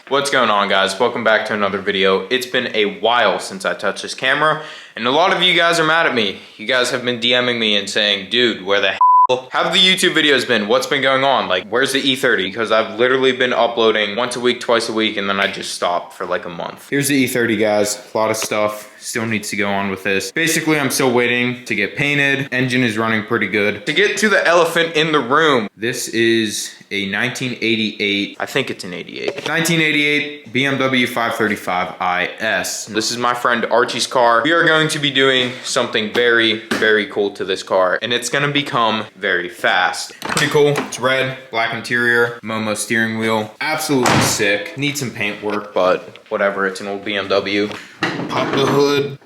What's going on, guys? Welcome back to another video. It's been a while since I touched this camera, and a lot of you guys are mad at me. You guys have been DMing me and saying, dude, where the hell have the YouTube videos been? What's been going on? Like, where's the E30? Because I've literally been uploading once a week, twice a week, and then I just stopped for like a month. Here's the E30, guys. A lot of stuff still needs to go on with this. Basically, I'm still waiting to get painted. Engine is running pretty good. To get to the elephant in the room, this is a 1988, I think it's an 88. 1988 BMW 535IS. This is my friend Archie's car. We are going to be doing something very, very cool to this car, and it's gonna become very fast. Pretty cool. It's red, black interior, Momo steering wheel. Absolutely sick. Needs some paint work, but whatever, it's an old BMW. Pop the hood.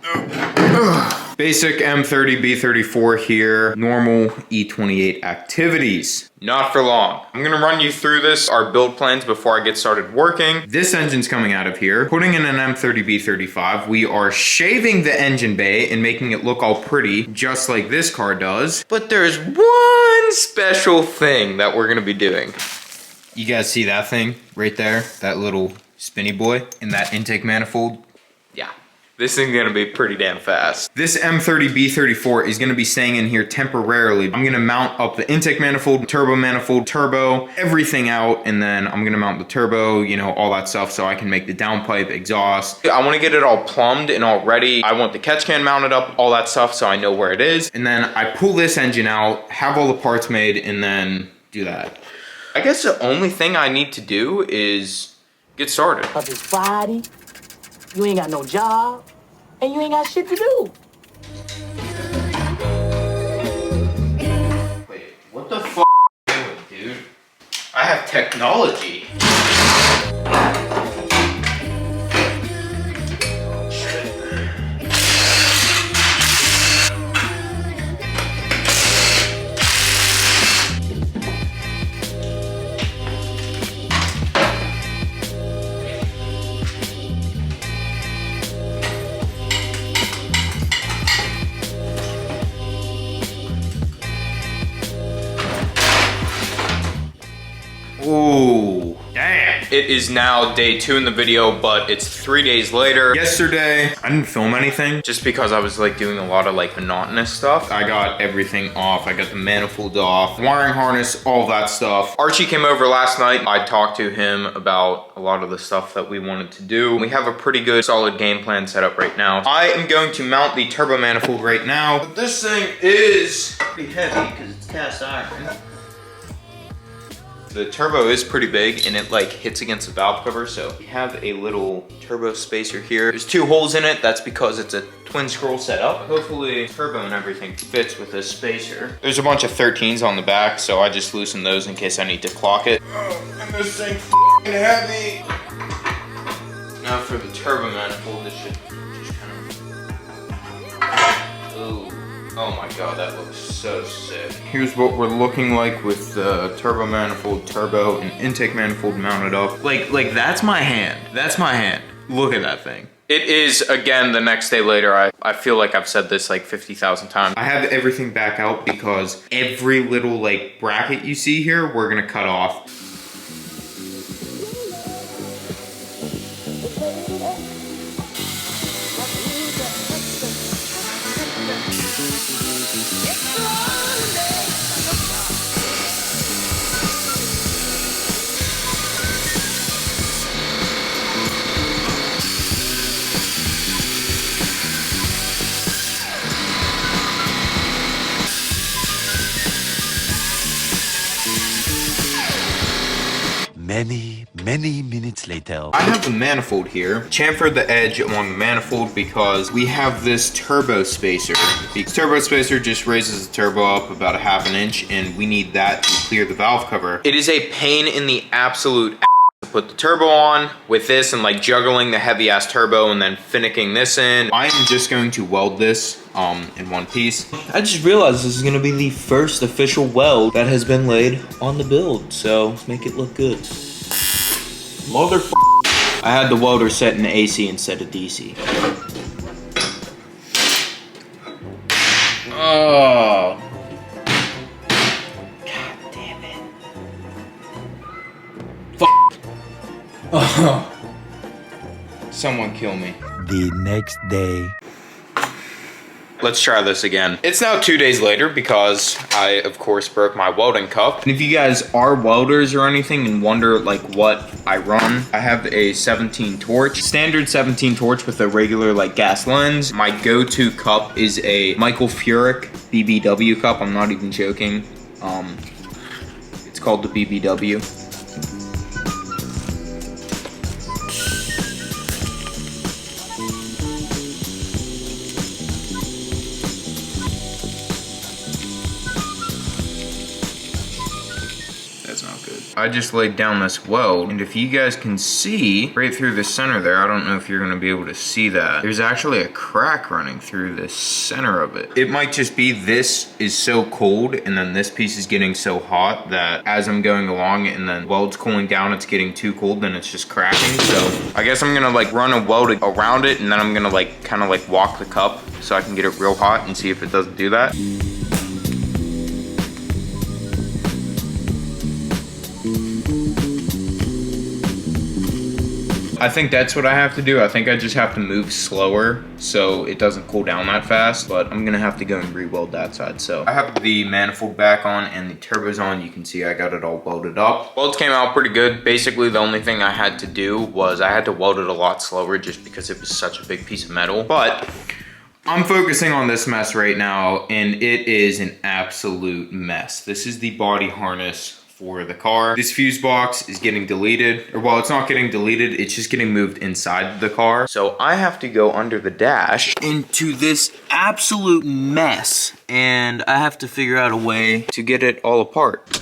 Basic M30 B34 here. Normal E28 activities. Not for long. I'm gonna run you through this, our build plans before I get started working. This engine's coming out of here. Putting in an M30 B35, we are shaving the engine bay and making it look all pretty, just like this car does. But there's one special thing that we're gonna be doing. You guys see that thing right there? That little spinny boy in that intake manifold? Yeah. This thing's gonna be pretty damn fast. This M30 B34 is gonna be staying in here temporarily. I'm gonna mount up the intake manifold, turbo, everything out, and then I'm gonna mount the turbo, you know, all that stuff so I can make the downpipe, exhaust. I wanna get it all plumbed and all ready. I want the catch can mounted up, all that stuff, so I know where it is. And then I pull this engine out, have all the parts made, and then do that. I guess the only thing I need to do is get started. But it's Friday, you ain't got no job, and you ain't got shit to do. Wait, what the f are you doing, dude? I have technology. Ooh, damn. It is now day 2 in the video, but it's 3 days later. Yesterday, I didn't film anything just because I was like doing a lot of like monotonous stuff. I got everything off. I got the manifold off, wiring harness, all that stuff. Archie came over last night. I talked to him about a lot of the stuff that we wanted to do. We have a pretty good solid game plan set up right now. I am going to mount the turbo manifold right now. But this thing is pretty heavy because it's cast iron. The turbo is pretty big and it like hits against the valve cover, so we have a little turbo spacer here. There's 2 holes in it. That's because it's a twin scroll setup. Hopefully turbo and everything fits with this spacer. There's a bunch of 13s on the back, so I just loosened those in case I need to clock it. Oh, and this thing's f***ing heavy. Now for the turbo manifold, this should just kind of... Ooh. Oh my god, that looks so sick. Here's what we're looking like with the turbo manifold, turbo, and intake manifold mounted up. Like that's my hand. That's my hand. Look at that thing. It is, again, the next day later. I feel like I've said this like 50,000 times. I have everything back out because every little like bracket you see here, we're gonna cut off. Many minutes later. I have the manifold here. Chamfered the edge along the manifold because we have this turbo spacer. The turbo spacer just raises the turbo up about a ½ inch, and we need that to clear the valve cover. It is a pain in the absolute ass to put the turbo on with this and like juggling the heavy ass turbo and then finicking this in. I'm just going to weld this in one piece. I just realized this is gonna be the first official weld that has been laid on the build, so let's make it look good. Motherfucker. I had the welder set in AC instead of DC. Oh. God damn it. Fuck. Oh. Someone kill me. The next day. Let's try this again. It's now 2 days later because I, of course, broke my welding cup. And if you guys are welders or anything and wonder like what I run, I have a 17 torch, standard 17 torch with a regular like gas lens. My go-to cup is a Michael Furick BBW cup. I'm not even joking. It's called the BBW. That's not good. I just laid down this weld, and if you guys can see right through the center there, I don't know if you're gonna be able to see that. There's actually a crack running through the center of it. It might just be this is so cold, and then this piece is getting so hot that as I'm going along and then weld's cooling down, it's getting too cold, then it's just cracking. So I guess I'm gonna like run a weld around it, and then I'm gonna like kind of like walk the cup so I can get it real hot and see if it doesn't do that. I think that's what I have to do. I think I just have to move slower so it doesn't cool down that fast, but I'm gonna have to go and re-weld that side. So I have the manifold back on and the turbos on. You can see I got it all welded up. Welds came out pretty good. Basically, the only thing I had to do was I had to weld it a lot slower just because it was such a big piece of metal. But I'm focusing on this mess right now, and it is an absolute mess. This is the body harness for the car. This fuse box is getting deleted, or well, it's not getting deleted, it's just getting moved inside the car. So I have to go under the dash into this absolute mess, and I have to figure out a way to get it all apart.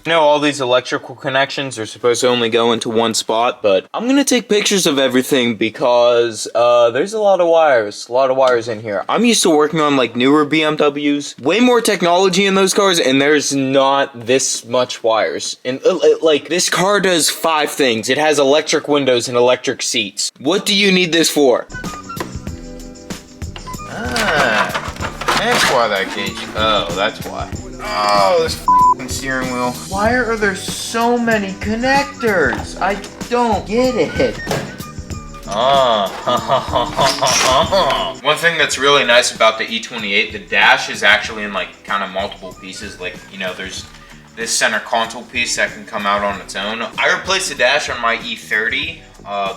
I know all these electrical connections are supposed to only go into one spot, but I'm gonna take pictures of everything because there's a lot of wires in here. I'm used to working on like newer BMWs, way more technology in those cars, and there's not this much wires. And like this car does 5 things. It has electric windows and electric seats. What do you need this for? Ah, that's why that gauge, oh, that's why. Oh, this f***ing steering wheel. Why are there so many connectors? I don't get it. One thing that's really nice about the E28, the dash is actually in like kind of multiple pieces. Like, you know, there's this center console piece that can come out on its own. I replaced the dash on my E30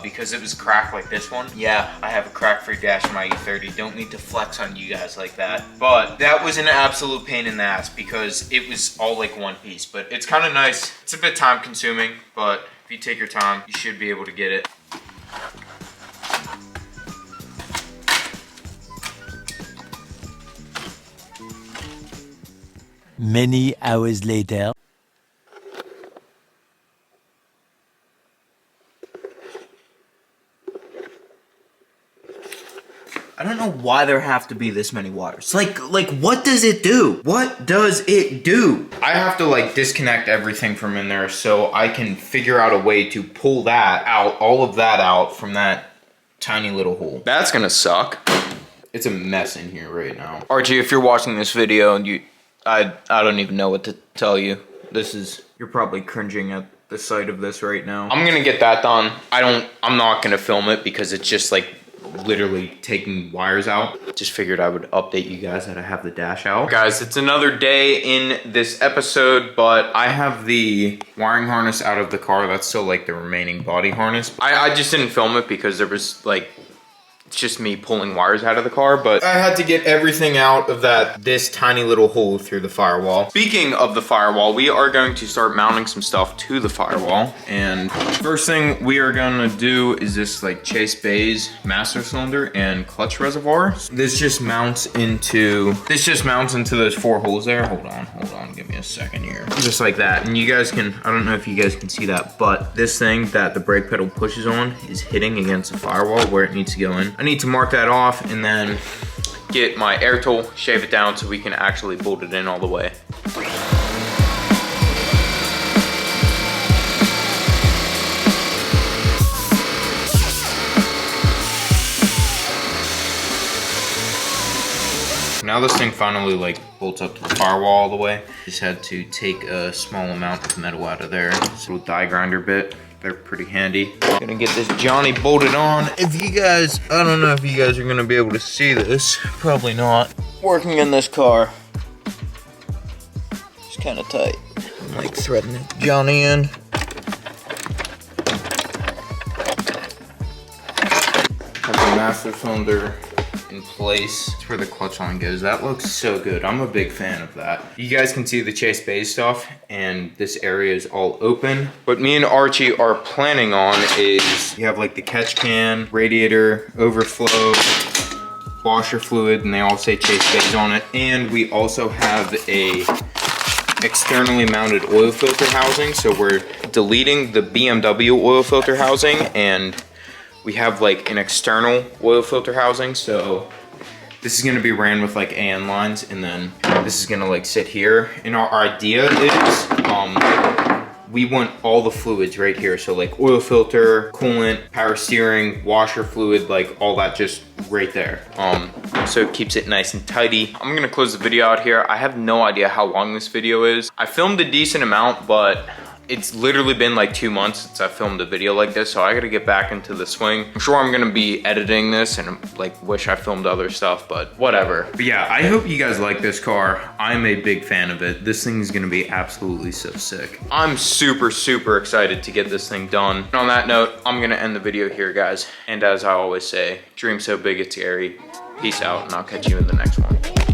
because it was cracked like this one. Yeah, I have a crack-free dash in my E30. Don't need to flex on you guys like that. But that was an absolute pain in the ass because it was all like one piece. But it's kind of nice. It's a bit time-consuming, but if you take your time, you should be able to get it. Many hours later. I don't know why there have to be this many wires. Like what does it do? What does it do? I have to like disconnect everything from in there so I can figure out a way to pull that out, all of that out from that tiny little hole. That's gonna suck. It's a mess in here right now. Archie, if you're watching this video and I don't even know what to tell you. You're probably cringing at the sight of this right now. I'm gonna get that done. I'm not gonna film it because it's just like literally taking wires out. Just figured I would update you guys that I have the dash out. Guys, it's another day in this episode, but I have the wiring harness out of the car. That's still like the remaining body harness. I just didn't film it because there was like, it's just me pulling wires out of the car, but I had to get everything out of this tiny little hole through the firewall. Speaking of the firewall, we are going to start mounting some stuff to the firewall. And first thing we are gonna do is this like Chase Bayes master cylinder and clutch reservoir. This just mounts into those 4 holes there. Hold on, give me a second here. Just like that. And you guys can, I don't know if you guys can see that, but this thing that the brake pedal pushes on is hitting against the firewall where it needs to go in. I need to mark that off and then get my air tool, shave it down so we can actually bolt it in all the way. Now now this thing finally like bolts up to the firewall all the way. Just had to take a small amount of metal out of there. This little die grinder bit. They're pretty handy. Gonna get this Johnny bolted on. If you guys, I don't know if you guys are gonna be able to see this. Probably not. Working in this car. It's kind of tight. I'm like threading Johnny in. Have the master cylinder in place. That's where the clutch line goes. That looks so good. I'm a big fan of that. You guys can see the Chase Bay stuff, and this area is all open. What me and Archie are planning on is you have like the catch can, radiator, overflow, washer fluid, and they all say Chase Bays on it. And we also have a externally mounted oil filter housing. So we're deleting the BMW oil filter housing, and we have like an external oil filter housing. So this is gonna be ran with like AN lines, and then this is gonna like sit here. And our idea is, we want all the fluids right here. So like oil filter, coolant, power steering, washer fluid, like all that just right there. So it keeps it nice and tidy. I'm gonna close the video out here. I have no idea how long this video is. I filmed a decent amount, but it's literally been like 2 months since I filmed a video like this, so I gotta get back into the swing. I'm sure I'm gonna be editing this and like wish I filmed other stuff, but whatever. But yeah, I hope you guys like this car. I'm a big fan of it. This thing is gonna be absolutely so sick. I'm super, super excited to get this thing done. And on that note, I'm gonna end the video here, guys. And as I always say, dream so big it's scary. Peace out, and I'll catch you in the next one.